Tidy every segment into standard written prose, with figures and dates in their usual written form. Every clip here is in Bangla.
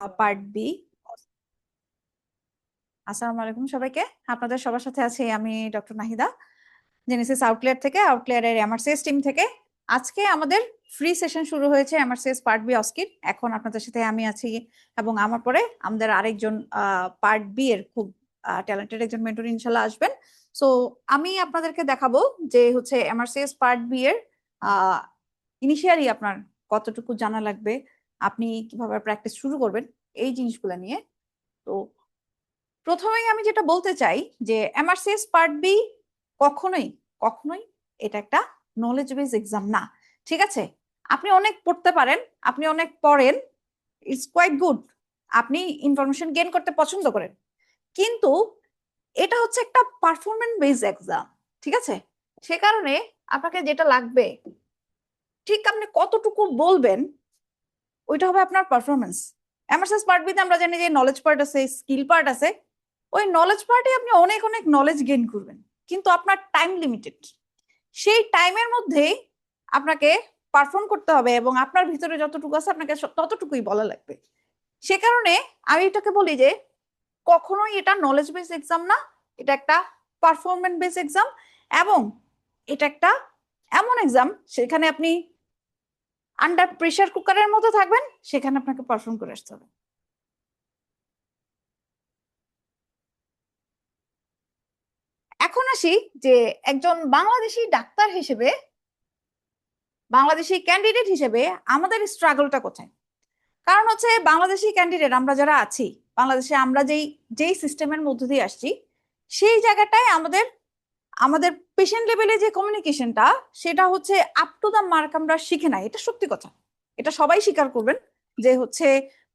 Part B. আসসালামু আলাইকুম সবাইকে। আপনাদের সবার সাথে আছি আমি ডক্টর নাহিদা, জেনেসিস আউটলেট থেকে, আউটলেয়ারের এমআরসিএস টিম থেকে। আজকে আমাদের ফ্রি সেশন শুরু হয়েছে এমআরসিএস পার্ট বি অস্কির। এখন আপনাদের সাথে আমি আছি এবং আমার পরে আমাদের আরেকজন পার্ট বি এর খুব ট্যালেন্টেড একজন মেন্টর ইনশাল্লাহ আসবেন। সো আমি আপনাদেরকে দেখাবো যে হচ্ছে এমআরসিএস পার্ট বি এর ইনিশিয়ালি আপনার কতটুকু জানা লাগবে, আপনি কিভাবে প্র্যাকটিস শুরু করবেন, এই জিনিসগুলো নিয়ে। তো প্রথমেই আমি যেটা বলতে চাই যে এমআরসিএস পার্ট বি কখনোই কখনোই এটা একটা নলেজ বেস এক্সাম না। ঠিক আছে, আপনি অনেক পড়তে পারেন, আপনি অনেক পড়েন, ইটস কোয়াইট গুড, আপনি ইনফরমেশন গেইন করতে পছন্দ করেন, কিন্তু এটা হচ্ছে একটা পারফরমেন্স বেস এক্সাম। ঠিক আছে, সে কারণে আপনাকে যেটা লাগবে, ঠিক আপনি কতটুকু বলবেন, ওইটা হবে আপনার পারফরমেন্স। এমআরসিএস পার্ট বিতে আমরা জানি যে নলেজ পার্ট আছে, স্কিল পার্ট আছে। ওই নলেজ পার্টে আপনি অনেক অনেক নলেজ গেইন করবেন, কিন্তু আপনার টাইম লিমিটেড। সেই টাইমের মধ্যেই আপনাকে পারফর্ম করতে হবে এবং আপনার ভিতরে যতটুকু আছে আপনাকে ততটুকুই বলা লাগবে। সে কারণে আমি এটাকে বলি যে কখনোই এটা নলেজ বেস এক্সাম না, এটা একটা পারফরমেন্স বেস এক্সাম। এবং এটা একটা এমন এক্সাম সেখানে আপনি আন্ডার প্রেসার কুকারের মতো থাকবেন, সেখানে আপনাকে পারফর্ম করে আসতে হবে। এখন আসি যে একজন বাংলাদেশি ডাক্তার হিসেবে, বাংলাদেশি ক্যান্ডিডেট হিসেবে আমাদের স্ট্রাগলটা কোথায়। কারণ হচ্ছে বাংলাদেশি ক্যান্ডিডেট আমরা যারা আছি, বাংলাদেশে আমরা যেই যেই সিস্টেমের মধ্য দিয়ে আসছি, সেই জায়গাটায় আমাদের আমাদের পেশেন্ট লেভেলে যে কমিউনিকেশনটা, সেটা হচ্ছে আপ টু দা মার্ক আমরা শিখে নাই। এটা সত্যি কথা, এটা সবাই স্বীকার করবেন যে হচ্ছে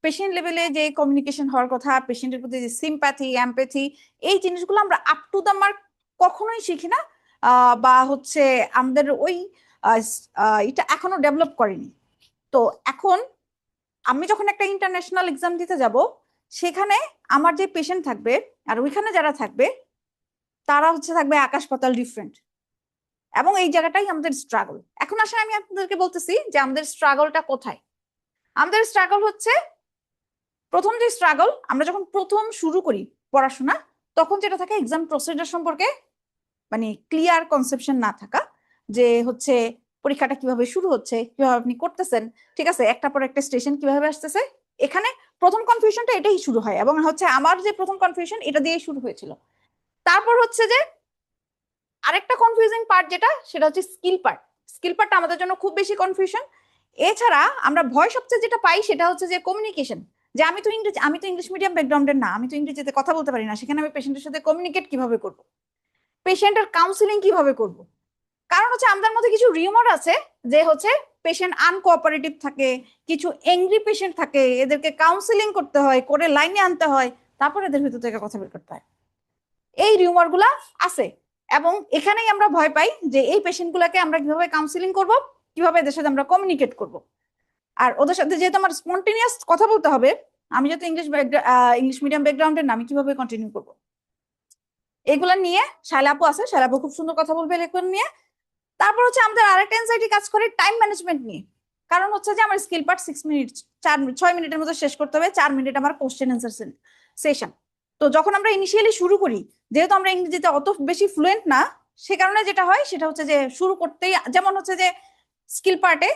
পেশেন্ট লেভেলে যে কমিউনিকেশন হওয়ার কথা, পেশেন্টের প্রতি যে সিম্প্যাথি, এমপ্যাথি, এই জিনিসগুলো আমরা আপ টু দা মার্ক কখনোই শিখি না। বা হচ্ছে আমাদের ওই এটা এখনো ডেভেলপ করেনি। তো এখন আমি যখন একটা ইন্টারন্যাশনাল এক্সাম দিতে যাব, সেখানে আমার যে পেশেন্ট থাকবে আর ওইখানে যারা থাকবে, তারা হচ্ছে থাকবে আকাশ পাতাল ডিফারেন্ট। এবং এই জায়গাটাই আমাদের স্ট্রাগল। এখন আসলে আমি আপনাদেরকে বলতেছি যে আমাদের স্ট্রাগলটা কোথায়। আমাদের স্ট্রাগল হচ্ছে, প্রথম যে স্ট্রাগল, আমরা যখন প্রথম শুরু করি পড়াশোনা, তখন যেটা থাকে এক্সাম প্রসিডিউর সম্পর্কে মানে ক্লিয়ার কনসেপশন না থাকা, যে হচ্ছে পরীক্ষাটা কিভাবে শুরু হচ্ছে, কিভাবে আপনি করতেছেন, ঠিক আছে, একটা পর একটা স্টেশন কিভাবে আসতেছে। এখানে প্রথম কনফিউশনটা এটাই শুরু হয়, এবং হচ্ছে আমার যে প্রথম কনফিউশন এটা দিয়েই শুরু হয়েছিল। তারপর হচ্ছে যে আরেকটা কনফিউজিং পার্ট যেটা, সেটা হচ্ছে স্কিল পার্ট। স্কিল পার্টটা আমাদের জন্য খুব বেশি কনফিউশন। এছাড়া আমরা ভয় সবচেয়ে যেটা পাই সেটা হচ্ছে যে কমিউনিকেশন, যে আমি তো ইংলিশ মিডিয়াম ব্যাকগ্রাউন্ডের না, আমি তো ইংরেজিতে কথা বলতে পারি না, সেখানে আমি পেশেন্টের সাথে কমিউনিকেট কিভাবে করব, পেশেন্টের কাউন্সিলিং কিভাবে করব। কারণ হচ্ছে আমাদের মধ্যে কিছু রিউমার আছে যে হচ্ছে পেশেন্ট আনকোঅপারেটিভ থাকে, কিছু এংরি পেশেন্ট থাকে, এদেরকে কাউন্সিলিং করতে হয়, করে লাইনে আনতে হয়, তারপর এদের ভিতর থেকে কথা বের করতে হয়। এই রিউমার গুলা আছে, এবং এখানেই আমরা ভয় পাই যে এই পেশেন্ট গুলাকে আমরা কিভাবে কাউন্সিলিং করব, কিভাবে এদের সাথে আমরা কমিউনিকেট করব। আর ওদের সাথে যেহেতু আমার স্পন্টেনিয়াস কথা বলতে হবে, আমি যাতে ইংলিশ মিডিয়াম ব্যাকগ্রাউন্ডের না, আমি কিভাবে কন্টিনিউ করব। এগুলা নিয়ে শায়লাপু আছে, শায়লাপু খুব সুন্দর কথা বলবে এগুলো নিয়ে। তারপর হচ্ছে আমাদের আরেকটা এনজাইটি কাজ করে টাইম ম্যানেজমেন্ট নিয়ে। কারণ হচ্ছে যে আমার স্কিল পার্ট 6 মিনিট, 6 মিনিটের মধ্যে শেষ করতে হবে, 4 মিনিট আমার কোশ্চেন অ্যান্সার সেশন। তো যখন আমরা ইনিশিয়ালি শুরু করি, যেহেতু আমরা ইংরেজিতে অত বেশি ফ্লুয়েন্ট না, সে কারণে যেটা হয় সেটা হচ্ছে যে শুরু করতেই, যেমন হচ্ছে যে স্কিল পার্টে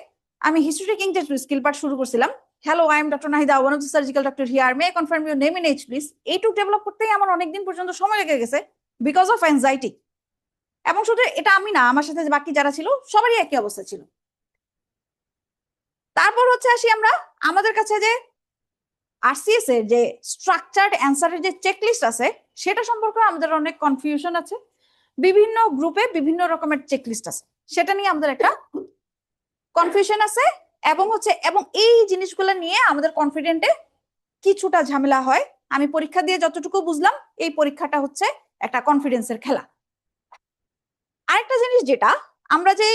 আমি হিস্ট্রি কিং যে স্কিল পার্ট শুরু করছিলাম, hello I am doctor Nahida, one of the surgical doctor here, May confirm your name in H please, এইটুকু ডেভেলপ করতেই আমার অনেকদিন পর্যন্ত সময় লেগে গেছে, বিকজ অফ অ্যাংজাইটি। এবং শুধু এটা আমি না, আমার সাথে বাকি যারা ছিল সবারই একই অবস্থা ছিল। তারপর হচ্ছে আসি আমরা আমাদের কাছে যে আরসিএস এর যে স্ট্রাকচার্ড অ্যান্সারের যে চেকলিস্ট আছে, সেটা সম্পর্কে আমাদের অনেক কনফিউশন আছে। বিভিন্ন গ্রুপে বিভিন্ন রকমের চেকলিস্ট আছে, সেটা নিয়ে আমাদের একটা কনফিউশন আছে। এবং এই জিনিসগুলো নিয়ে আমাদের কনফিডেন্টে কিছুটা ঝামেলা হয়। আমি পরীক্ষা দিয়ে যতটুকু বুঝলাম, এই পরীক্ষাটা হচ্ছে একটা কনফিডেন্সের খেলা। আরেকটা জিনিস যেটা, আমরা যে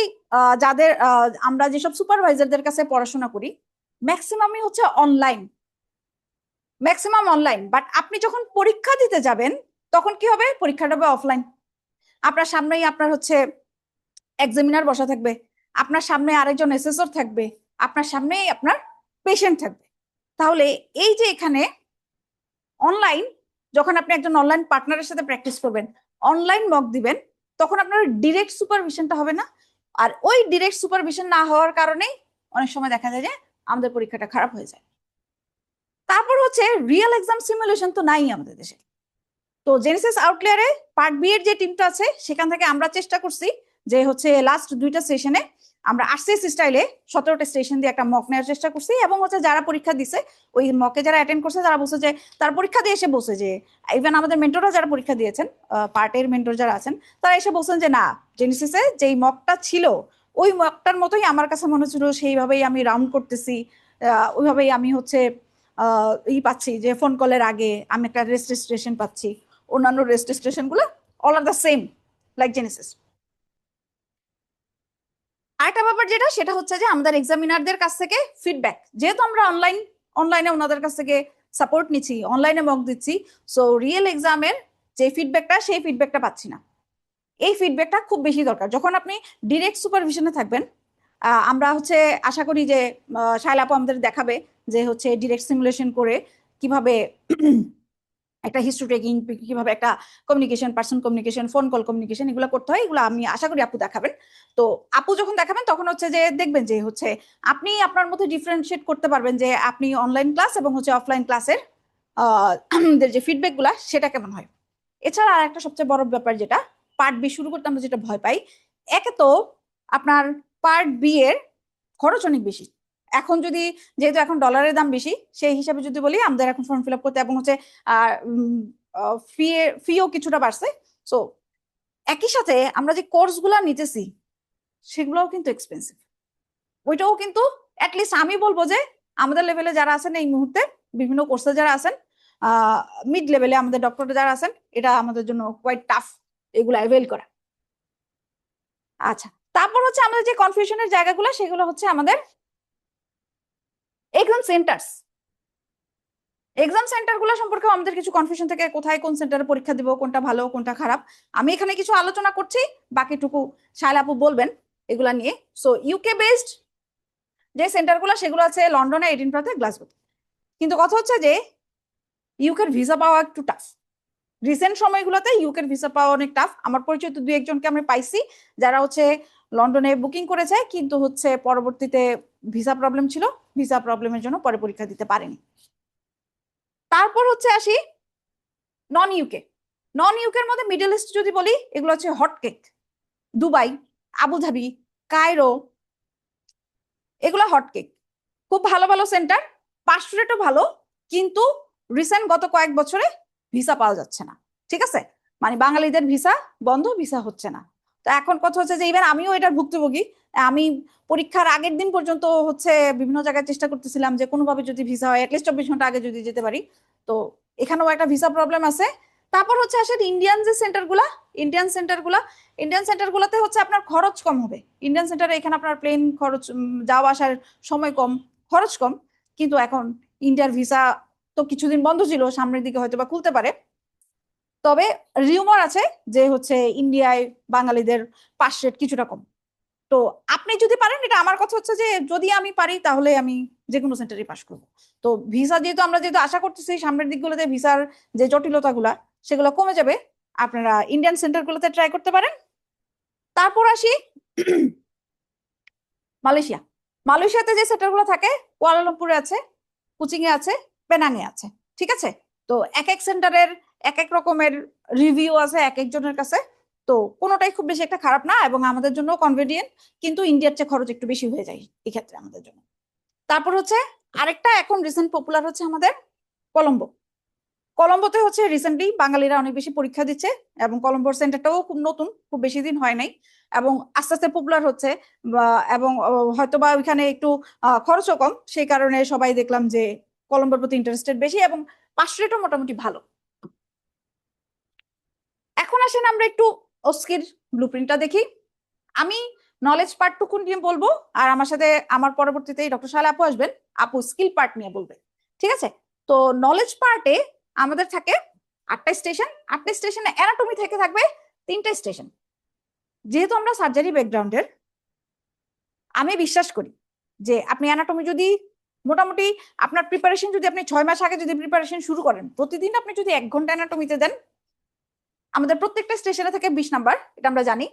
আমরা যেসব সুপারভাইজারদের কাছে পড়াশোনা করি, ম্যাক্সিমামই হচ্ছে অনলাইন, ম্যাক্সিমাম অনলাইন। বাট আপনি যখন পরীক্ষা দিতে যাবেন, তখন কি হবে, পরীক্ষাটা হবে অফলাইন। আপনার সামনেই আপনার হচ্ছে এক্সামিনার বসা থাকবে, আপনার সামনে আরেকজন অ্যাসেসর থাকবে, আপনার সামনেই আপনার পেশেন্ট থাকবে। তাহলে এই যে এখানে অনলাইন, যখন আপনি একজন অনলাইন পার্টনারের সাথে প্র্যাকটিস করবেন, অনলাইন মক দিবেন, তখন আপনার ডিরেক্ট সুপারভিশনটা হবে না। আর ওই ডিরেক্ট সুপারভিশন না হওয়ার কারণেই অনেক সময় দেখা যায় যে আমাদের পরীক্ষাটা খারাপ হয়ে যায়। তারপর হচ্ছে রিয়েল এক্সাম সিমুলেশন তো নাই আমাদের দেশে। তো জেনেসিস আউটলায়ারে পার্ট বি এর যে টিমটা আছে সেখান থেকে আমরা চেষ্টা করছি যে হচ্ছে লাস্ট 2টা সেশনে আমরা আরসিএস স্টাইলে 17টা স্টেশন দিয়ে একটা মক নেওয়ার চেষ্টা করছি, এবং হচ্ছে যারা পরীক্ষা দিছে ওই মকে যারা অ্যাটেন্ড করছে তারা বলছে যে তার পরীক্ষা দিয়ে এসে বলছে যে, ইভেন আমাদের মেন্টররা যারা পরীক্ষা দিয়েছেন, পার্টের মেন্টর যারা আছেন, তারা এসে বলছেন যে না, জেনেসিসে যেই মকটা ছিল ওই মকটার মতোই আমার কাছে মনে হচ্ছিল, সেইভাবেই আমি রাউন্ড করতেছি, ওইভাবেই আমি হচ্ছে পাচ্ছি যে ফোন কলের আগে আমি একটা রেজিস্ট্রেশন পাচ্ছি, অন্যান্য রেজিস্ট্রেশন গুলো all are the same like Genesis. আরেকটা ব্যাপার যেটা, সেটা হচ্ছে যে আমাদের এক্সামিনারদের কাছ থেকে ফিডব্যাক, যেহেতু আমরা অনলাইনে ওনাদের কাছ থেকে সাপোর্ট নিচ্ছি, অনলাইনে মক দিচ্ছি, সো রিয়েল এক্সামের যে ফিডব্যাকটা সেই ফিডব্যাকটা পাচ্ছি না। এই ফিডব্যাকটা খুব বেশি দরকার। যখন আপনি ডিরেক্ট সুপারভিশনে থাকবেন, আমরা হচ্ছে আশা করি যে শায়লা আপু আমাদের দেখাবে যে হচ্ছে ডিরেক্ট সিমুলেশন করে কিভাবে একটা হিস্ট্রি টেকিং, কিভাবে একটা communication, person communication, phone call communication, এগুলো করতে হয়, এগুলো আমি আশা করি আপু দেখাবেন। তো আপু যখন দেখাবেন তখন হচ্ছে যে দেখবেন যে হচ্ছে আপনি আপনার মধ্যে ডিফারেন্সিয়েট করতে পারবেন যে আপনি অনলাইন ক্লাস এবং হচ্ছে অফলাইন ক্লাসের যে ফিডব্যাক গুলা সেটা কেমন হয়। এছাড়া আর একটা সবচেয়ে বড় ব্যাপার যেটা, পার্ট বি শুরু করতে আমরা যেটা ভয় পাই, একে তো আপনার পার্ট বি এর খরচ অনেক বেশি। এখন যদি, যেহেতু এখন ডলারের দাম বেশি, সেই হিসাবে যদি বলি আমাদের এখন ফর্ম ফিল আপ করতে, এবং হচ্ছে ফিও কিছুটা বাড়ছে। সো একই সাথে আমরা যে কোর্স গুলা নিতেছি সেগুলোও কিন্তু এক্সপেন্সিভ। ওইটাও কিন্তু অ্যাটলিস্ট আমি বলবো যে আমাদের লেভেলে যারা আছেন এই মুহূর্তে, বিভিন্ন কোর্সে যারা আছেন, মিড লেভেলে আমাদের ডক্টর যারা আছেন, এটা আমাদের জন্য কোয়াইট টাফ এগুলো অ্যাভেল করা। আচ্ছা, তারপর হচ্ছে আমাদের যে কনফিউশনের জায়গাগুলো, সেগুলো হচ্ছে আমাদের এক্সাম সেন্টার্স। এক্সাম সেন্টার গুলো সম্পর্কে আমাদের কিছু কনফিউশন থেকে, কোথায় কোন সেন্টারে পরীক্ষা দিব, কোনটা ভালো কোনটা খারাপ, আমি এখানে কিছু আলোচনা করছি, বাকিটুকু শায়লা আপু বলবেন এগুলা নিয়ে। সো ইউকে বেসড যে সেন্টারগুলো সেগুলো আছে লন্ডনে, এডিনবরাতে, গ্লাসগোতে। কিন্তু কথা হচ্ছে যে ইউকের ভিসা পাওয়া একটু টাফ। রিসেন্ট সময়গুলোতে ইউকের ভিসা পাওয়া অনেক টাফ। আমার পরিচিত 2-1জনকে আমি পাইছি যারা হচ্ছে লন্ডনে বুকিং করেছে, কিন্তু হচ্ছে পরবর্তীতে ভিসা প্রবলেম ছিল, ভিসা প্রবলেমের জন্য পরে পরীক্ষা দিতে পারেনি। তারপর হচ্ছে আসি নন ইউকে। নন ইউকের মধ্যে মিডল ইস্ট যদি বলি, এগুলো হচ্ছে হটকেক, দুবাই, আবুধাবি, কায়রো, এগুলো হটকেক। খুব ভালো ভালো সেন্টার, পাস রেটও ভালো, কিন্তু রিসেন্ট গত কয়েক বছরে ভিসা পাওয়া যাচ্ছে না। ঠিক আছে, মানে বাঙালিদের ভিসা বন্ধ, ভিসা হচ্ছে না। তো এখন কথা হচ্ছে যে ইভেন আমিও এটার ভুক্তভোগী। আমি পরীক্ষার আগের দিন পর্যন্ত হচ্ছে বিভিন্ন জায়গায় চেষ্টা করতেছিলাম যে কোনোভাবে যদি ভিসা হয়, অ্যাটলিস্ট 24 ঘন্টা আগে যদি যেতে পারি। তো এখানেও একটা ভিসা প্রবলেম আছে। তারপর হচ্ছে আসে ইন্ডিয়ান যে সেন্টারগুলা, ইন্ডিয়ান সেন্টারগুলোতে হচ্ছে আপনার খরচ কম হবে। ইন্ডিয়ান সেন্টারে এখানে আপনার প্লেন খরচ, যাওয়া আসার সময় কম, খরচ কম। কিন্তু এখন ইন্ডিয়ার ভিসা তো কিছুদিন বন্ধ ছিল, সামনের দিকে হয়তো বা খুলতে পারে। তবে রিউমার আছে যে হচ্ছে ইন্ডিয়ায় বাঙালিদের পাস রেট কিছুটা কম। তো আপনি যদি পারেন, এটা আমার কথা হচ্ছে যে যদি আমি পারি তাহলে আমি যে কোনো সেন্টারে পাস করবো। তো ভিসা যেহেতু আমরা আশা করতেছি সামনের দিকগুলোতে ভিসার যে জটিলতাগুলা সেগুলো কমে যাবে, আপনারা ইন্ডিয়ান সেন্টারগুলোতে ট্রাই করতে পারেন। তারপর আসি মালয়েশিয়া। মালয়েশিয়াতে যে সেন্টারগুলো থাকে, কুয়ালালামপুরে আছে, কুচিং এ আছে, পেনাঙে আছে। ঠিক আছে, তো এক এক সেন্টারের এক এক রকমের রিভিউ আছে এক একজনের কাছে। তো কোনোটাই খুব বেশি একটা খারাপ না, এবং আমাদের জন্য কনভিনিয়েন্ট, কিন্তু ইন্ডিয়ার চেয়ে খরচ একটু বেশি হয়ে যায় এই ক্ষেত্রে আমাদের জন্য। তারপর হচ্ছে আরেকটা এখন রিসেন্ট পপুলার হচ্ছে আমাদের কলম্বো। কলম্বোতে হচ্ছে রিসেন্টলি বাঙালিরা অনেক বেশি পরীক্ষা দিচ্ছে, এবং কলম্বোর সেন্টারটাও খুব নতুন, খুব বেশি দিন হয় নাই, এবং আস্তে আস্তে পপুলার হচ্ছে। এবং হয়তোবা ওইখানে একটু খরচও কম, সেই কারণে সবাই দেখলাম যে কলম্বোর প্রতি ইন্টারেস্টেড বেশি, এবং পাস রেটও মোটামুটি ভালো। এখন আসেন আমরা একটু ওস্কির ব্লুপ্রিন্টটা দেখি। আমি নলেজ পার্টটুকু নিয়ে বলবো, আর আমার সাথে আমার পরবর্তীতে ডক্টর শায়লা আপু আসবেন, আপু স্কিল পার্ট নিয়ে বলবে। ঠিক আছে, তো নলেজ পার্টে আমাদের থাকে 8টা স্টেশন। 8টা স্টেশনে অ্যানাটমি থেকে থাকবে 3টা স্টেশন। যেহেতু আমরা সার্জারি ব্যাকগ্রাউন্ডের, আমি বিশ্বাস করি যে আপনি অ্যানাটমি যদি মোটামুটি আপনার প্রিপারেশন যদি আপনি 6 মাস আগে যদি প্রিপারেশন শুরু করেন, প্রতিদিন আপনি যদি 1 ঘন্টা অ্যানাটমিতে দেন, আমাদের প্রত্যেকটা স্টেশনে থেকে 20 নাম্বার, এটা আমরা জানি।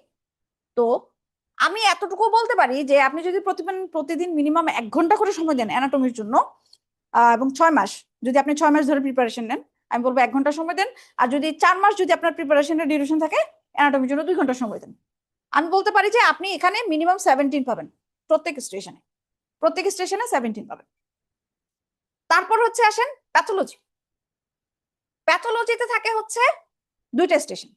তো আমি এতটুকু বলতে পারি যে আপনি যদি প্রতিদিন মিনিমাম 1 ঘন্টা করে সময় দেন অ্যানাটমির জন্য, এবং 6 মাস, যদি আপনি 6 মাস ধরে প্রিপারেশন নেন, আমি বলবো 1 ঘন্টা সময় দেন। আর যদি 4 মাস যদি আপনার প্রিপারেশনের ডিউরেশন থাকে, অ্যানাটমির জন্য 2 ঘন্টা সময় দেন। আমি বলতে পারি যে আপনি এখানে মিনিমাম 17 পাবেন প্রত্যেক স্টেশনে, 17 পাবেন। তারপর হচ্ছে আসেন প্যাথোলজি। প্যাথোলজিতে থাকে হচ্ছে 2টা স্টেশন।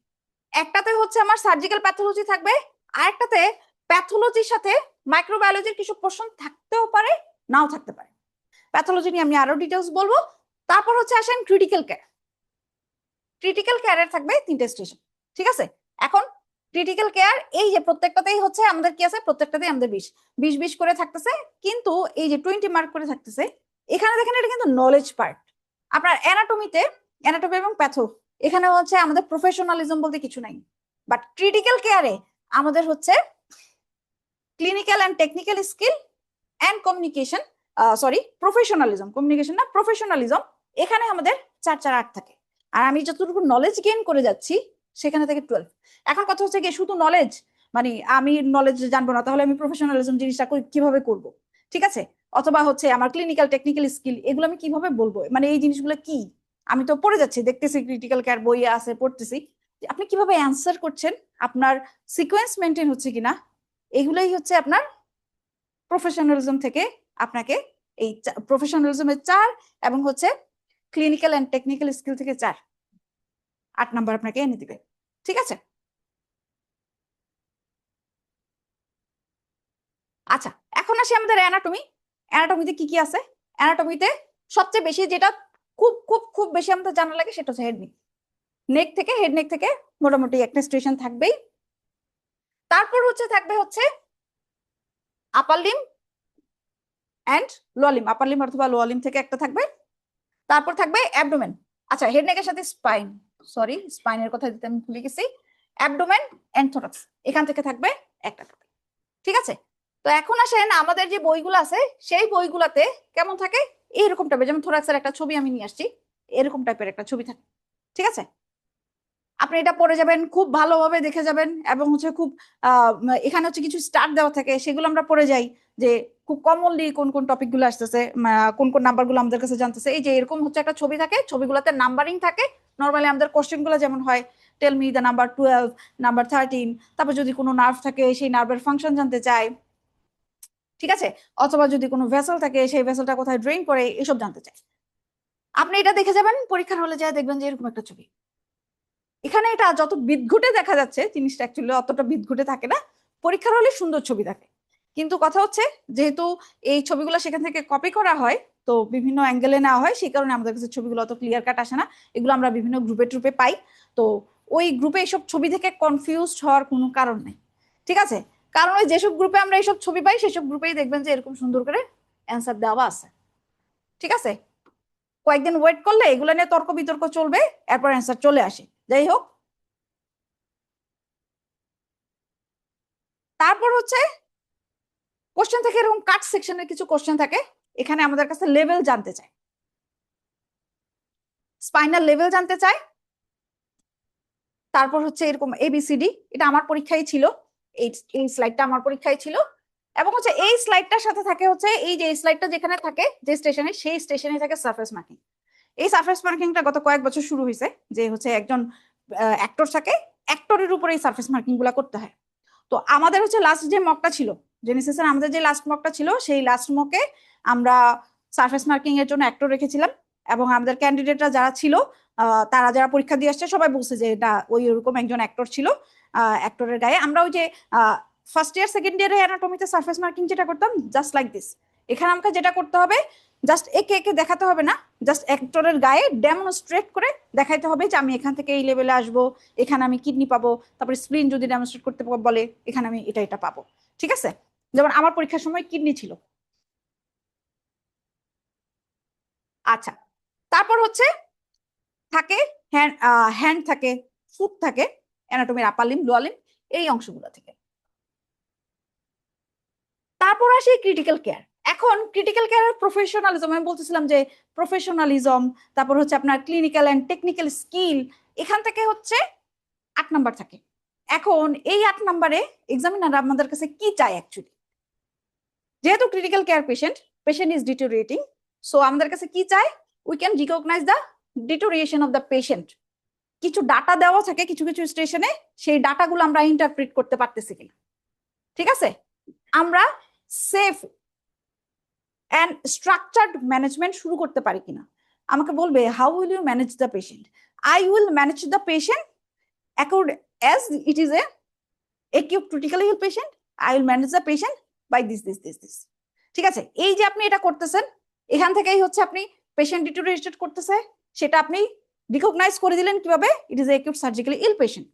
একটাতে হচ্ছে আমার সার্জিক্যাল প্যাথোলজি থাকবে, আর একটাতে প্যাথোলজির সাথে মাইক্রোবায়োলজির কিছু পোর্শন থাকতেও পারে, নাও থাকতে পারে। প্যাথোলজি নিয়ে আমি আরো ডিটেলস বলবো। তারপর হচ্ছে আসেন ক্রিটিক্যাল কেয়ার। ক্রিটিক্যাল কেয়ারের থাকবে 3টে স্টেশন, ঠিক আছে? এখন ক্রিটিক্যাল কেয়ার, এই যে প্রত্যেকটাতেই হচ্ছে আমাদের কি আছে, প্রত্যেকটাতেই আমাদের 20 করে থাকতেছে, কিন্তু এই যে 20 মার্ক করে থাকতেছে, এখানে দেখেন এটা কিন্তু নলেজ পার্ট। আপনার অ্যানাটমি এবং প্যাথো, এখানে হচ্ছে আমাদের প্রফেশনালিজম বলতে কিছু নাই। বাট ক্রিটিক্যাল কেয়ারে আমাদের হচ্ছে clinical and technical skill and communication, sorry professionalism, communication না, প্রফেশনালিজম, এখানে আমাদের 4-4-8 থাকে। আর আমি যতটুকু নলেজ গেইন করে যাচ্ছি সেখানে থেকে 12। এখন কথা হচ্ছে কি, শুধু নলেজ মানে আমি নলেজ জানবো না, তাহলে আমি প্রফেশনালিজম জিনিসটা কিভাবে করব, ঠিক আছে? অথবা হচ্ছে আমার ক্লিনিক্যাল টেকনিক্যাল স্কিল, এগুলো আমি কিভাবে বলবো, মানে এই জিনিসগুলো কি, আমি তো পড়ে যাচ্ছি, দেখতেছি ক্রিটিক্যাল কেয়ার বইয়ে আছে, পড়তেছি, আপনি কিভাবে অ্যান্সার করছেন, আপনার সিকোয়েন্স মেনটেন হচ্ছে কিনা, এগুলোই হচ্ছে আপনার প্রফেশনালিজম থেকে আপনাকে, এই প্রফেশনালিজমের 4 এবং হচ্ছে ক্লিনিক্যাল অ্যান্ড টেকনিক্যাল স্কিল থেকে 4, 8 নাম্বার আপনাকে এনে দিবে, ঠিক আছে? আচ্ছা, এখন আসি আমাদের অ্যানাটমি। অ্যানাটমিতে কি কি আছে? অ্যানাটমিতে সবচেয়ে বেশি যেটা খুব খুব খুব বেশি আমাদের জানা লাগে সেটা হচ্ছে হেড নেক। হেড নেক থেকে মোটামুটি একটা স্টেশন থাকবেই। তারপর হচ্ছে থাকবে হচ্ছে আপার Lim and lower Lim, upper Lim অথবা লোয়ার লিম থেকে একটা থাকবে। তারপর থাকবে অ্যাবডোমেন। আচ্ছা, হেড নেকের সাথে স্পাইন, সরি স্পাইনের কথা দিতে আমি ভুলে গেছি। অ্যাবডোমেন এন্ড থোরাক্স, এখান থেকে থাকবে একটা টপিক, ঠিক আছে? তো এখন আসেন আমাদের যে বইগুলো আছে সেই বইগুলাতে কেমন থাকে, এইরকম টাইপের, যেমন থোরাক্সের একটা ছবি আমি নিয়ে আসছি, এরকম টাইপের একটা ছবি থাকে, ঠিক আছে? আপনি এটা পড়ে যাবেন, খুব ভালোভাবে দেখে যাবেন, এবং হচ্ছে খুব এখানে হচ্ছে কিছু স্টার্ট দেওয়া থাকে, সেগুলো আমরা পড়ে যাই যে খুব কমনলি কোন কোন টপিক গুলো আসতেছে, কোন কোন নাম্বার গুলো আমাদের কাছে জানতেছে। এই যে এরকম হচ্ছে একটা ছবি থাকে, ছবিগুলোতে নাম্বারিং থাকে। নর্মালি আমাদের কোশ্চেন গুলো যেমন হয়, tell me the number 12, number 13, তারপর যদি কোনো নার্ভ থাকে সেই নার্ভের ফাংশন জানতে চায়, ঠিক আছে? অথবা যদি কোনো ভেসেল থাকে সেই ভেসেলটা কোথায় ড্রেন করে, এসব জানতে চায়। আপনি এটা দেখে যাবেন, পরীক্ষার হলে যায় দেখবেন যে এরকম একটা ছবি। এখানে এটা যত বিদঘুটে দেখা যাচ্ছে, জিনিসটা অ্যাকচুয়ালি অতটা বিদঘুটে থাকে না, পরীক্ষার হলে সুন্দর ছবি থাকে। কিন্তু কথা হচ্ছে, যেহেতু এই ছবিগুলো সেখান থেকে কপি করা হয়, তো বিভিন্ন অ্যাঙ্গেলে নেওয়া হয়, সেই কারণে আমাদের কাছে ছবিগুলো অত ক্লিয়ার কাট আসে না। এগুলো আমরা বিভিন্ন গ্রুপে ট্রুপে পাই, তো ওই গ্রুপে এইসব ছবি থেকে কনফিউজ হওয়ার কোনো কারণ নেই, ঠিক আছে? কারণ ওই যেসব গ্রুপে আমরা এইসব ছবি পাই সেসব গ্রুপেই দেখবেন যে এরকম সুন্দর করে অ্যান্সার দেওয়া আছে, ঠিক আছে? কয়েকদিন ওয়েট করলে এগুলো নিয়ে তর্ক বিতর্ক চলবে, এরপর অ্যান্সার চলে আসে। যাই হোক, তারপর হচ্ছে কোশ্চেন থেকে এরকম কাট সেকশনের কিছু কোশ্চেন থাকে, এখানে আমাদের কাছে লেভেল জানতে চায়, স্পাইনাল লেভেল জানতে চায়। তারপর হচ্ছে এরকম এবিসিডি, এটা আমার পরীক্ষায় ছিল, এই এই স্লাইডটা আমার পরীক্ষায় ছিল। এবং হচ্ছে এই স্লাইডটার সাথে থাকে হচ্ছে এই যে স্লাইডটা যেখানে থাকে যে স্টেশনে, সেই স্টেশনে থাকে সারফেস মার্কিং। এই সারফেস মার্কিংটা গত কয়েক বছর শুরু হয়েছে, যে হচ্ছে একজন অ্যাক্টর থাকে, অ্যাক্টরের উপরে এই সারফেস মার্কিং গুলা করতে হয়। তো আমাদের হচ্ছে লাস্ট যে মকটা ছিল, জেনেসিসের আমাদের যে লাস্ট মকটা ছিল, সেই লাস্ট মকে আমরা সারফেস মার্কিং এর জন্য অ্যাক্টর রেখেছিলাম। এবং আমাদের ক্যান্ডিডেটরা যারা ছিল, তারা যারা পরীক্ষা দিয়ে আসছে সবাই বলছে যে এটা ওই ওরকম একজন অ্যাক্টর ছিল। অ্যাক্টরের গায়ে আমরা ওই যে ফার্স্ট ইয়ার সেকেন্ড ইয়ারে অ্যানাটমিতে সারফেস মার্কিং যেটা করতাম, জাস্ট লাইক দিস, এখানে আমাকে যেটা করতে হবে, জাস্ট একে একে দেখাতে হবে না, জাস্ট অ্যাক্টরের গায়ে ডেমনস্ট্রেট করে দেখাইতে হবে যে আমি এখান থেকে এই লেভেলে আসবো, এখানে আমি কিডনি পাবো, তারপরে স্প্লিন যদি ডেমনস্ট্রেট করতে বলে এখানে আমি এটা এটা পাবো, ঠিক আছে? যেমন আমার পরীক্ষার সময় কিডনি ছিল। আচ্ছা, তারপর হচ্ছে থাকে হ্যান্ড, হ্যান্ড থাকে, ফুট থাকে, অ্যানাটমির আপার লিম্ব লোয়ার লিম্ব এই অংশগুলো থেকে। তারপর আসে ক্রিটিক্যাল কেয়ার। এখন ক্রিটিক্যাল কেয়ার প্রফেশনালিজম, আমি বলতেছিলাম যে প্রফেশনালিজম, তারপর হচ্ছে আপনার ক্লিনিক্যাল অ্যান্ড টেকনিক্যাল স্কিল, এখান থেকে হচ্ছে 8 নাম্বার থাকে। এখন এই 8 নাম্বারে এক্সামিনার আমাদের কাছে কি চায় অ্যাকচুয়ালি, যেহেতু critical care patient is deteriorating, so আমাদের কাছে কি চায়, we can recognise the deterioration of the patient. কিছু ডাটা দেওয়া থাকে কিছু কিছু স্টেশনে, সেই ডাটাগুলো আমরা ইন্টারপ্রিট করতে পারতেছি কিনা, ঠিক আছে। আমরা সেফ অ্যান্ড স্ট্রাকচার্ড ম্যানেজমেন্ট শুরু করতে পারি কিনা। আমাকে বলবে how will you manage the patient, I will manage the patient accord as it is a acute critically ill patient, I will manage the patient by this. ঠিক আছে, এই যে আপনি এটা করতেছেন, এখান থেকেই হচ্ছে আপনি পেশেন্ট ডিটোরিয়েটেড করতেছে, সেটা আপনি রিকগনাইজ করে দিলেন কিভাবে, it is acute surgically ill patient,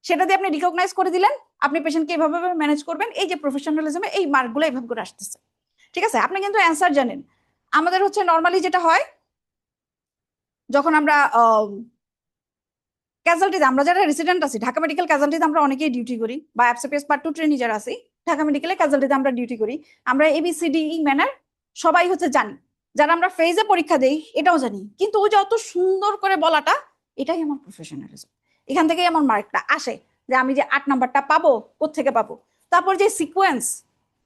সেটা দিয়ে আপনি রিকগনাইজ করে দিলেন, আপনি পেশেন্টকে এভাবে ম্যানেজ করবেন। এই যে প্রফেশনালিজমে এই মার্কগুলো এইভাবে করে আসতেছে, ঠিক আছে। আপনি কিন্তু অ্যান্সার জানেন। আমাদের হচ্ছে নর্মালি যেটা হয়, যখন আমরা ক্যাজুয়ালিটিতে, আমরা যারা রেসিডেন্ট আছি ঢাকা মেডিকেল ক্যাজুয়ালিটিতে আমরা অনেকেই ডিউটি করি, বা এফসিপিএস পার্ট 2 ট্রেনি যারা আছি ঢাকা মেডিকেলে ক্যাজুয়ালিটিতে আমরা ডিউটি করি, আমরা এবিসিডি ম্যানার সবাই হচ্ছে জানি, যারা আমরা ফেজে পরীক্ষা দেই এটাও জানি, কিন্তু ওই যে অত সুন্দর করে বলাটা, এটাই আমার প্রফেশনালিজম। এখান থেকেই আমার মার্কটা আসে, যে আমি যে 8 নাম্বারটা পাবো কোত্থেকে পাবো। তারপর যে সিকোয়েন্স,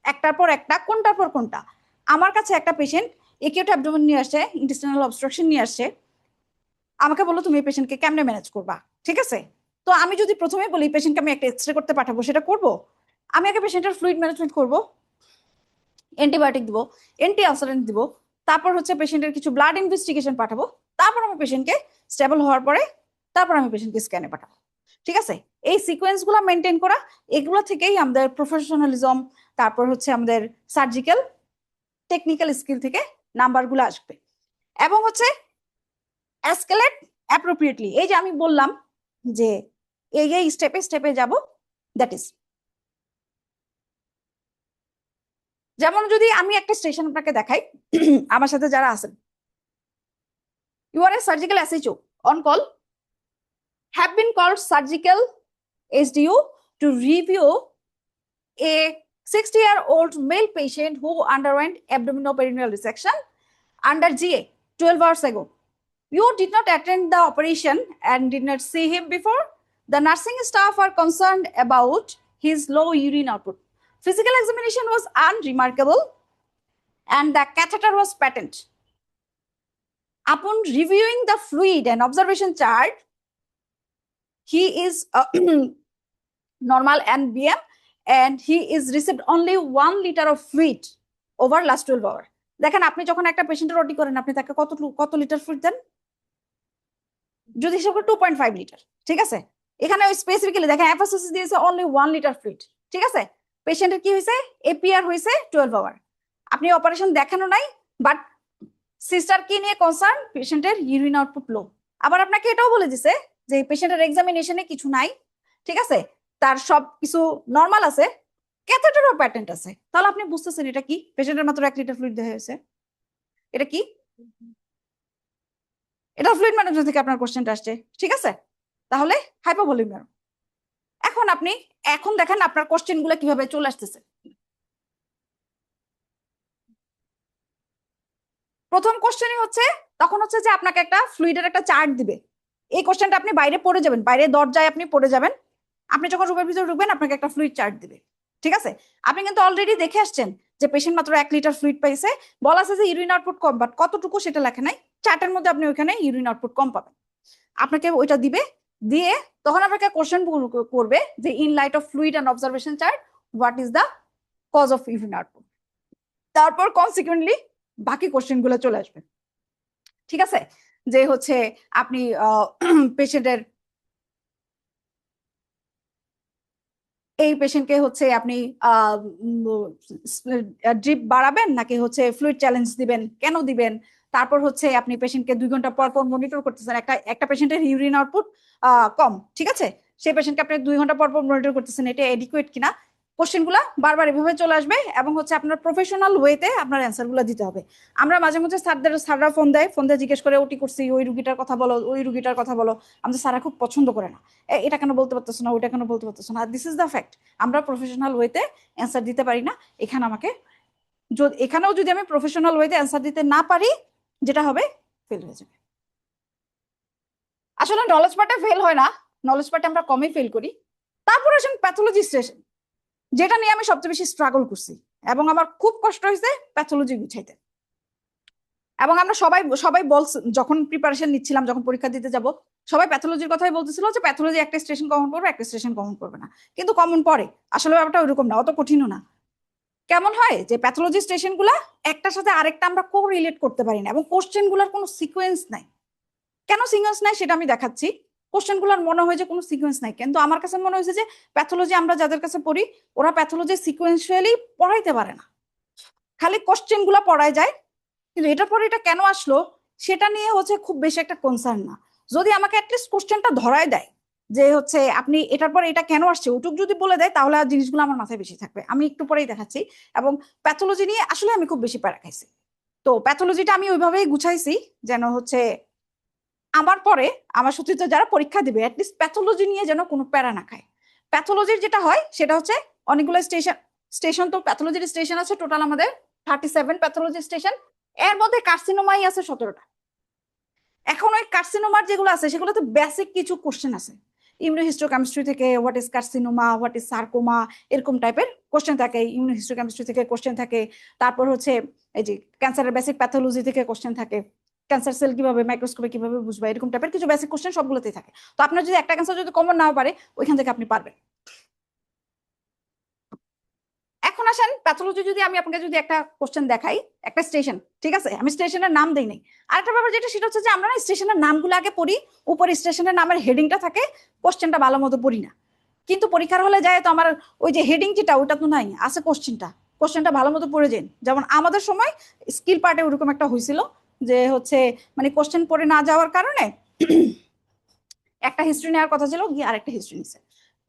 একটার পর একটা, কোনটার পর কোনটা। আমার কাছে একটা পেশেন্ট একিউট অ্যাবডোমেন নিয়ে আসছে, ইন্টেস্টিনাল অবস্ট্রাকশন নিয়ে আসছে, আমাকে বললো তুমি এই পেশেন্টকে কেমনে ম্যানেজ করবা, ঠিক আছে। তো আমি যদি প্রথমে বলি পেশেন্টকে আমি একটা এক্সরে করতে পাঠাবো, সেটা করব। আমি আগে পেশেন্টের ফ্লুইড ম্যানেজমেন্ট করব, অ্যান্টিবায়োটিক দিব, অ্যান্টি আলসারেন্ট দিব, তারপর হচ্ছে পেশেন্টের কিছু ব্লাড ইনভেস্টিগেশন পাঠাবো, তারপর আমি পেশেন্টকে স্টেবল হওয়ার পরে তারপর আমি পেশেন্টকে স্ক্যানে পাঠাবো, ঠিক আছে। এই সিকোয়েন্স গুলো মেনটেন করা, এগুলো থেকেই আমাদের প্রফেশনালিজম, তারপর হচ্ছে আমাদের সার্জিক্যাল টেকনিক্যাল স্কিল থেকে নাম্বারগুলো আসবে। এবং হচ্ছে এসকেলেট অ্যাপ্রোপ্রিয়েটলি, এই যে আমি বললাম যে এই স্টেপে স্টেপে যাব, দ্যাট ইজ, যেমন যদি আমি একটা স্টেশন আপনাকে দেখাই, আমার সাথে যারা আছেন, you are a surgical SHO on call, have been called surgical SDO to review a 60-year-old male patient who underwent abdominoperineal resection under GA 12 hours ago. You did not attend the operation and did not see him before. The nursing staff are concerned about his low urine output. Physical examination was unremarkable and the catheter was patent. Upon reviewing the fluid and observation chart, he is normal NBM and he is received only 1 liter of fluid over last 12 hours. দেখেন আপনি যখন একটা পেশেন্টের ওটি করেন, আপনি তাকে কত লিটার ফ্লুইড দেন, যদি হিসাব করে 2.5 লিটার, ঠিক আছে। এখানে স্পেসিফিক্যালি দেখেন এফএসএস দিয়েছে অনলি 1 লিটার ফ্লুইড, ঠিক আছে। পেশেন্টের কি হয়েছে, এপিআর হয়েছে 12 আওয়ার, আপনি অপারেশন দেখানো নাই, বাট সিস্টার কি নিয়ে কনসার্ন, পেশেন্টের ইউরিন আউটপুট লো। আবার আপনাকে এটাও বলে দিছে যে পেশেন্টের এক্সামিনেশনে কিছু নাই, ঠিক আছে, তার সব কিছু নর্মাল আছে, ক্যাথেটারও প্যাটেন্ট আছে, তাহলে আপনি বুঝতেছেন এটা কি, পেশেন্টের মাত্র 1 লিটার ফ্লুইড দেওয়া হয়েছে, এটা কি, এটা ফ্লুইড ম্যানেজমেন্ট থেকে আপনার কোশ্চেনটা আসছে, ঠিক আছে। তাহলে হাইপোভলিমিয়া। এখন আপনি এখন দেখেন আপনার কোশ্চেন গুলো কিভাবে চলে আসতেছে। প্রথম কোশ্চেনই হচ্ছে, তখন হচ্ছে যে আপনাকে একটা ফ্লুইডের একটা চার্ট দিবে, এই কোশ্চেনটা আপনি বাইরে পড়ে যাবেন, বাইরে দরজায় আপনি পড়ে যাবেন, আপনি যখন রুমের ভিতরে ঢুকবেন আপনাকে একটা ফ্লুইড চার্ট দিবে, ঠিক আছে। আপনি কিন্তু অলরেডি দেখে আসছেন যে পেশেন্ট মাত্র 1 লিটার ফ্লুইড পাইছে, বলা আছে যে ইউরিন আউটপুট কম, বাট কতটুকু সেটা লেখা নাই, চার্টের মধ্যে আপনি ওইখানে ইউরিন আউটপুট কম পাবেন, আপনাকে ওইটা দিবে, দিয়ে তখন আপনাকে কোশ্চেন করবে যে in light of fluid and observation chart what is the cause of urine output, তারপর কনসিকুয়েন্টলি বাকি কোশ্চেন গুলো চলে আসবে, ঠিক আছে। যে হচ্ছে আপনি পেশেন্টের এই পেশেন্টকে হচ্ছে আপনি ড্রিপ বাড়াবেন নাকি হচ্ছে ফ্লুইড চ্যালেঞ্জ দিবেন, কেন দিবেন, তারপর হচ্ছে আপনি পেশেন্টকে 2 ঘন্টা পর পর মনিটর করতেছেন, একটা পেশেন্টের ইউরিন আউটপুট কম, ঠিক আছে, সেই পেশেন্টকে আপনি 2 ঘন্টা পর পর মনিটর করতেছেন, এটা এডিকুয়েট কিনা, কোশ্চেনগুলো বারবার এভাবে চলে আসবে, এবং হচ্ছে আপনার প্রফেশনাল ওয়েতে আপনার অ্যান্সারগুলো দিতে হবে। আমরা মাঝে মাঝে স্যাররা ফোন দিয়ে জিজ্ঞেস করে ওটি করছি, ওই রুগীটার কথা বলো, ওই রুগীটার কথা বলো, আমাদের স্যাররা খুব পছন্দ করে না, এটা কেন বলতে পারতেছো না, ওইটা কেন বলতে পারতেছো না, দিস ইজ দ্য ফ্যাক্ট, আমরা প্রফেশনাল ওয়েতে অ্যান্সার দিতে পারি না, এখানে আমাকে এখানেও যদি আমি প্রফেশনাল ওয়েতে অ্যান্সার দিতে না পারি, যেটা হবে ফেল হয়ে যাবে। আসলে নলেজ পার্টে ফেল হয় না, নলেজ পার্টে আমরা কমই ফেল করি। তারপর আসেন প্যাথোলজি স্টেশন, যেটা নিয়ে আমি সবচেয়ে বেশি স্ট্রাগল করছি এবং আমার খুব কষ্ট হয়েছে প্যাথোলজি গুছাইতে। এবং আমরা সবাই সবাই বলছে, যখন প্রিপারেশন নিচ্ছিলাম, যখন পরীক্ষা দিতে যাব, সবাই প্যাথোলজির কথাই বলতেছিল যে প্যাথোলজি একটা স্টেশন কমন পড়বে, একটা স্টেশন কমন পড়বে না। কিন্তু কমন পড়ে, আসলে ব্যাপারটা ওইরকম না, অত কঠিনও না। কেমন হয় যে প্যাথোলজি স্টেশন গুলা একটার সাথে আরেকটা আমরা কো রিলেট করতে পারি না, এবং কোশ্চেন গুলার কোনো সিকোয়েন্স নাই। কেন সিকোয়েন্স নাই সেটা আমি দেখাচ্ছি। কোশ্চেন গুলার মনে হয় যে কোনো সিকোয়েন্স নাই, কিন্তু আমার কাছে মনে হয়েছে যে প্যাথোলজি আমরা যাদের কাছে পড়ি, ওরা প্যাথোলজি সিকোয়েন্সুয়ালি পড়াইতে পারে না, খালি কোশ্চেন গুলা পড়ায় যায়। কিন্তু এটার পরে এটা কেন আসলো সেটা নিয়ে হচ্ছে খুব বেশি একটা কনসার্ন না। যদি আমাকে অ্যাটলিস্ট কোশ্চেনটা ধরায় দেয় যে হচ্ছে আপনি এটার পরে এটা কেন আসছে, ওটুক যদি বলে দেয়, তাহলে আর জিনিসগুলো আমার মাথায় বেশি থাকবে। আমি একটু পরেই দেখাচ্ছি। এবং প্যাথোলজি নিয়ে আসলে আমি খুব বেশি প্যারা খাইছি। তো প্যাথোলজিটা আমি ওইভাবেই গুছাইছি যেন হচ্ছে আমার পরে আমার সতীর্থ যারা পরীক্ষা দিবে অ্যাটলিস্ট প্যাথোলজি নিয়ে যেন কোনো প্যারা না খায়। প্যাথোলজির যেটা হয় সেটা হচ্ছে অনেকগুলো স্টেশন স্টেশন তো প্যাথোলজির স্টেশন আছে টোটাল আমাদের 37 প্যাথোলজি স্টেশন। এর মধ্যে কার্সিনোমাই আছে 17টা। এখন ওই কার্সিনোমার যেগুলো আছে সেগুলোতে বেসিক কিছু কোশ্চেন আছে, ইমিউনোহিস্টোকেমিস্ট্রি থেকে what is carcinoma, what is sarcoma, এরকম টাইপের কোশ্চেন থাকে। ইমিউনোহিস্টোকেমিস্ট্রি থেকে কোশ্চেন থাকে। তারপর হচ্ছে এই যে ক্যান্সারের বেসিক প্যাথোলজি থেকে কোশ্চেন থাকে, ক্যান্সার সেল কিভাবে মাইক্রোস্কোপে কিভাবে বুঝবা, এরকম টাইপের কিছু বেসিক কোশ্চেন সবগুলোতেই থাকে। তো আপনার যদি একটা ক্যান্সার যদি কমন নাও পারে, ওইখান থেকে আপনি পারবেন। এখন আসেন প্যাথোলজি, যদি আমি আপনাকে যদি একটা কোশ্চেন দেখাই, একটা স্টেশন, ঠিক আছে, আমি স্টেশনের নাম দেই নাই। আরেকটা ব্যাপার যেটা সেটা হচ্ছে যে আমরা না স্টেশনের নামগুলো আগে পড়ি, উপরে স্টেশনের নামের হেডিংটা থাকে, কোশ্চেনটা ভালো মতো পড়ি না। কিন্তু পরীক্ষার হলে যায় তো আমার ওই যে হেডিং যেটা ওটা তো নাই, আছে কোশ্চেনটা, কোশ্চেনটা ভালো মতো পড়ে যান। যেমন আমাদের সময় স্কিল পার্টে ওরকম একটা হয়েছিল যে হচ্ছে মানে কোশ্চেন পড়ে না যাওয়ার কারণে একটা হিস্ট্রি নেওয়ার কথা ছিল, গিয়ে আরেকটা হিস্ট্রি নিছে।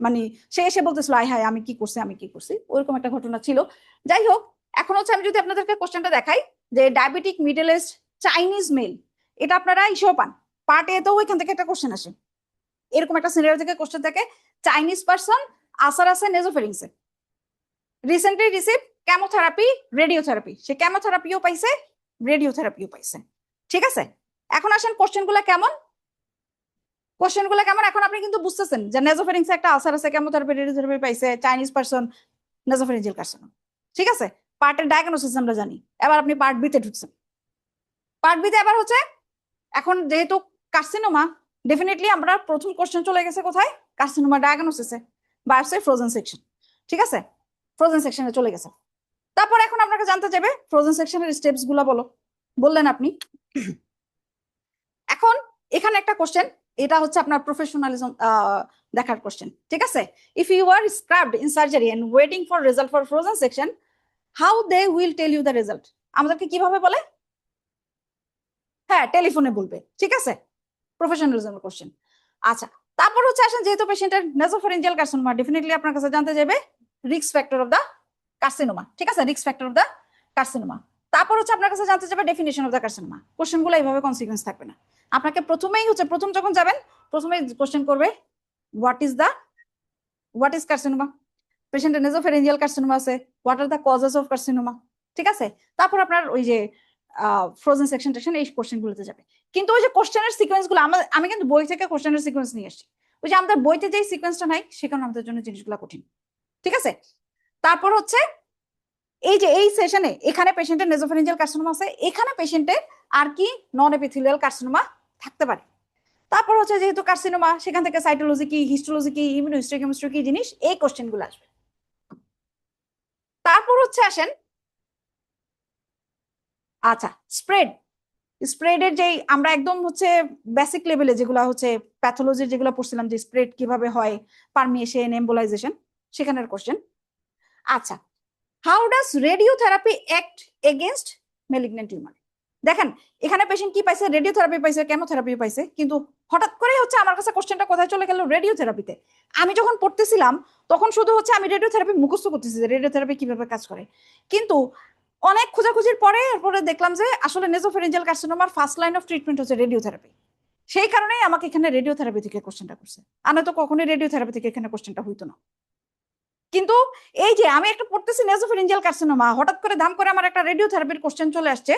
মানে সে এসে বলতেছিল আয় হায় আমি কি করছি আমি কি করছি, ওইরকম একটা ঘটনা ছিল। যাই হোক, এখন হচ্ছে আমি যদি আপনাদেরকে কোশ্চেনটা দেখাই যে diabetic middle age Chinese male, এটা আপনারা ইসেও পান, পার্ট এ তো ওইখান থেকে একটা কোশ্চেন আসে, এরকম একটা সিনারিও থেকে কোশ্চেন থাকে। চাইনিজ পারসন, আসার আছে নেজোফেরিংসে, রিসেন্টলি রিসিভ কেমোথেরাপি, রেডিওথেরাপি, সে কেমোথেরাপিও পাইছে, রেডিওথেরাপিও পাইছে। ঠিক আছে, এখন আসেন কোশ্চেনগুলো কেমন, কোশ্চেনগুলো কেমন এখন আপনি কিন্তু বুঝতেছেন যে নেজোফেরিংস একটা আলসার আছে, কেমোথেরাপি রেডিওথেরাপি পাইছে, চাইনিজ পারসন, নেজোফেরিঞ্জিয়াল কার্সিনোমা। ঠিক আছে, পার্টের ডায়াগনোসিস আমরা জানি। এবার আপনি পার্ট বি তে ঢুকছেন। পার্ট বি তে এবার হচ্ছে এখন যেহেতু কার্সিনোমা, ডেফিনেটলি আমরা প্রথম কোশ্চেন চলে গেছে কোথায়, কার্সিনোমা ডায়াগনোসিসে, বায়োপসি ফ্রোজেন সেকশন। ঠিক আছে, ফ্রোজেন সেকশনে চলে গেছে। তারপর এখন আপনাকে জানতে চাইবে ফ্রোজেন সেকশনের স্টেপস গুলা বলো, বললেন আপনি। এখন এখানে একটা কোশ্চেন, এটা হচ্ছে আপনার প্রফেশনালিজম দেখার কোশ্চেন। ঠিক আছে, if you are scrubbed in surgery and waiting for result for frozen section, how they will tell you the result. আমাদেরকে কিভাবে বলে, হ্যাঁ টেলিফোনে বলবে। ঠিক আছে, প্রফেশনালিজমের কোশ্চেন। আচ্ছা, তারপর হচ্ছে আসেন যেহেতু পেশেন্টের নেসোফ্যারিঞ্জিয়াল কার্সিনোমা, ডেফিনেটলি আপনার কাছে জানতে যাবে risk factor of the carcinoma. ঠিক আছে, risk factor of the carcinoma. তারপর হচ্ছে আপনার কাছে জানতে যাবে ডেফিনেশন অফ দা কার্সিনোমা। কোশ্চেনগুলো এইভাবে কনসিকুয়েন্স থাকবে না, আপনাকে প্রথমেই হচ্ছে প্রথম যখন যাবেন প্রথমেই কোশ্চেন করবে হোয়াট ইজ কার্সিনোমা, পেশেন্টের নেসোফ্যারিঞ্জিয়াল কার্সিনোমা আছে, what are the causes of carcinoma. ঠিক আছে, তারপর আপনার ওই যে ফ্রোজেন সেকশন টেকশন এই কোশ্চেন গুলোতে যাবে। কিন্তু ওই যে কোশ্চেনের সিকোয়েন্স গুলো আমি কিন্তু বই থেকে কোশ্চেনের সিকোয়েন্স নিয়ে আসছি, ওই যে আমাদের বইতে যে সিকোয়েন্সটা নাই সেখানে আমাদের জন্য জিনিসগুলো কঠিন। ঠিক আছে, তারপর হচ্ছে এই যে এই সেশনে এখানে পেশেন্টের নেসোফ্যারিঞ্জিয়াল কার্সিনোমা আছে, এখানে পেশেন্টের আর কি নন এপিথেলিয়াল কার্সিনোমা থাকতে পারে। তারপর হচ্ছে যেহেতু কার্সিনোমা, সেখান থেকে সাইটোলজি কি, হিস্টোলজি কি, ইমিউনোহিস্টোকেমিস্ট্রি কি জিনিস, এই কোশ্চেন গুলো আসবে। তারপর হচ্ছে আসেন আচ্ছা স্প্রেড, স্প্রেডের যে আমরা একদম হচ্ছে বেসিক লেভেলে যেগুলো হচ্ছে প্যাথোলজির যেগুলো পড়ছিলাম যে স্প্রেড কিভাবে হয়, পারমিয়েশন, এম্বোলাইজেশন, সেখানের কোশ্চেন। আচ্ছা, how does radiotherapy act against malignant tumour. দেখেন এখানে পেশেন্ট কি পাইছে, রেডিওথেরাপি পাইছে, কেমোথেরাপি পাইছে, কিন্তু হঠাৎ করে হচ্ছে আমার কাছে কোশ্চেনটা কোথায় চলে গেল, রেডিওথেরাপিতে। আমি যখন পড়তেছিলাম তখন শুধু হচ্ছে আমি রেডিওথেরাপি মুখস্থ করতেছি যে রেডিওথেরাপি কিভাবে কাজ করে, কিন্তু অনেক খোঁজাখুঁজির পরে এরপরে দেখলাম যে আসলে nasopharyngeal কার্সিনোমার first line of treatment হচ্ছে রেডিওথেরাপি। সেই কারণেই আমাকে এখানে রেডিওথেরাপি থেকে কোশ্চেনটা করছে, আর তো কখনোই রেডিওথেরাপি থেকে এখানে কোশ্চেনটা হইতো না। কিন্তু এই যে আমি একটা পড়তেছি নেসোফেরিঞ্জিয়াল কার্সিনোমা, হঠাৎ করে ধাম করে আমার একটা রেডিওথেরাপির কোশ্চেন চলে আসছে,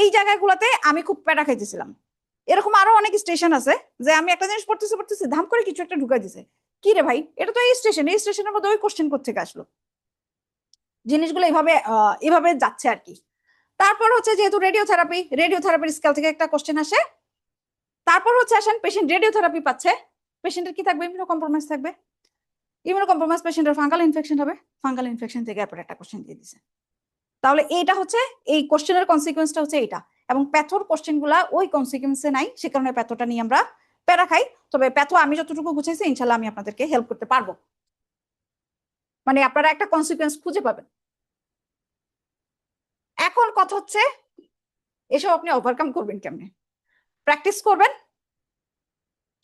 এই জায়গাগুলোতে আমি খুব প্যারা খাইতেছিলাম। এরকম আরো অনেক স্টেশন আছে যে আমি একটা জিনিস পড়তেছি ধাম করে কিছু একটা ঢুকাই দিছে, কি রে ভাই এটা তো এই স্টেশনের মধ্যে ওই কোশ্চেন কোত্থেকে আসলো। জিনিসগুলো এভাবে যাচ্ছে আর কি। তারপর হচ্ছে যেহেতু রেডিওথেরাপির স্কেল থেকে একটা কোশ্চেন আসে, তারপর হচ্ছে আসেন পেশেন্ট রেডিওথেরাপি পাচ্ছে, পেশেন্টের কি থাকবে, ইমিউনো কম্প্রোমাইজ থাকবে, ইমিউনো কম্প্রোমাইজ পেশেন্টের ফাঙ্গাল ইনফেকশন হবে, ফাঙ্গাল ইনফেকশন থেকে এরপর একটা কোশ্চেন দিয়ে দিছে। তাহলে এইটা হচ্ছে এই কোশ্চেনের কনসিকুয়েন্সটা হচ্ছে এইটা, এবং প্যাথোর কোশ্চেন গুলা ওই কনসিকুয়েন্সে নাই, সে কারণে প্যাথোটা নিয়ে আমরা প্যারা খাই। তবে প্যাথো আমি যতটুকু বুঝাইছি ইনশাল্লাহ আমি আপনাদেরকে হেল্প করতে পারবো, মানে আপনারা একটা কনসিকুয়েন্স খুঁজে পাবেন। এখন কথা হচ্ছে এসব আপনি ওভারকাম করবেন কেমনে? প্র্যাকটিস করবেন,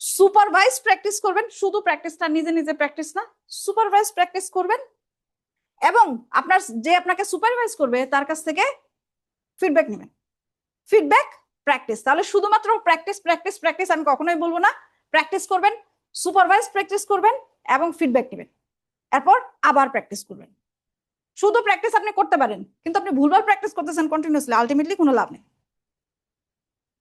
সুপারভাইজ প্র্যাকটিস করবেন, শুধু প্র্যাকটিসটা নিজে নিজে প্র্যাকটিস না, সুপারভাইজ প্র্যাকটিস করবেন, এবং আপনার যে আপনাকে সুপারভাইজ করবে তার কাছ থেকে ফিডব্যাক নেবেন। ফিডব্যাক, প্র্যাকটিস, তাহলে শুধুমাত্র প্র্যাকটিস প্র্যাকটিস প্র্যাকটিস আমি কখনোই বলবো না। প্র্যাকটিস করবেন, সুপারভাইজ প্র্যাকটিস করবেন, এবং ফিডব্যাক নেবেন, এরপর আবার প্র্যাকটিস করবেন। শুধু প্র্যাকটিস আপনি করতে পারেন, কিন্তু আপনি ভুলভাল প্র্যাকটিস করতেছেন কন্টিনিউসলি, আলটিমেটলি কোনো লাভ নেই।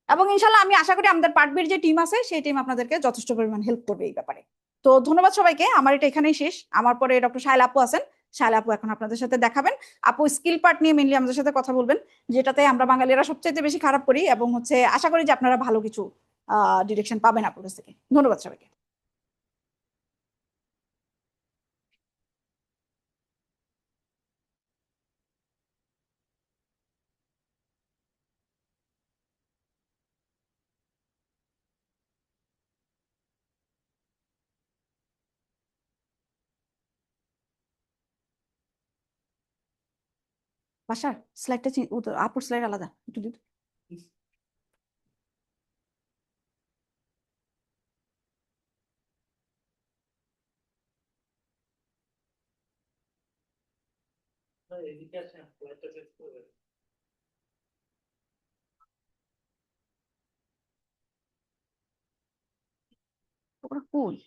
এবং ইনশাল্লাহ আমি আশা করি আমাদের পার্টবির যে টিম আছে সেই টিম আপনাদেরকে যথেষ্ট পরিমাণ হেল্প করবে এই ব্যাপারে। তো ধন্যবাদ সবাইকে, আমার এটা এখানেই শেষ। আমার পরে ডক্টর শায়লা আপু আছেন, শায়লা আপু এখন আপনাদের সাথে দেখাবেন। আপু স্কিল পার্ট নিয়ে মেনলি আমাদের সাথে কথা বলবেন, যেটাতে আমরা বাঙালিরা সবচেয়ে বেশি খারাপ করি, এবং হচ্ছে আশা করি যে আপনারা ভালো কিছু ডিরেকশন পাবেন আপুর কাছ থেকে। ধন্যবাদ সবাইকে। বাসার স্লাইডটা আপুর স্লাইড আলাদা একটু দিন। ওরা কই?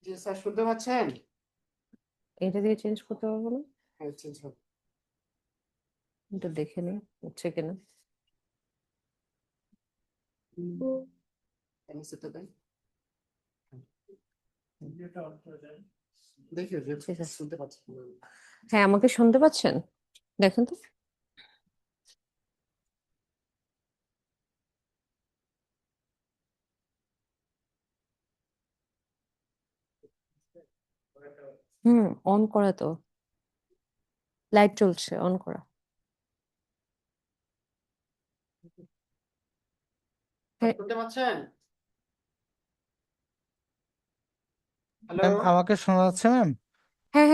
জি স্যার, শুনতে পাচ্ছেন? এটা দিয়ে চেঞ্জ করতে পারবো না? হ্যাঁ, চেঞ্জ হবে। এটা দেখে নিই হচ্ছে কিনা। সেটা দেন। দেখি ঠিক আছে। শুনতে পাচ্ছেন? হ্যাঁ, আমাকে শুনতে পাচ্ছেন? দেখেন তো। অন করা তো, লাইট চলছে, অন করা। হ্যাঁ। শুনতে পাচ্ছেন? হ্যালো, ম্যাম আমাকে শোনা যাচ্ছে ম্যাম? হ্যাঁ, হ্যাঁ,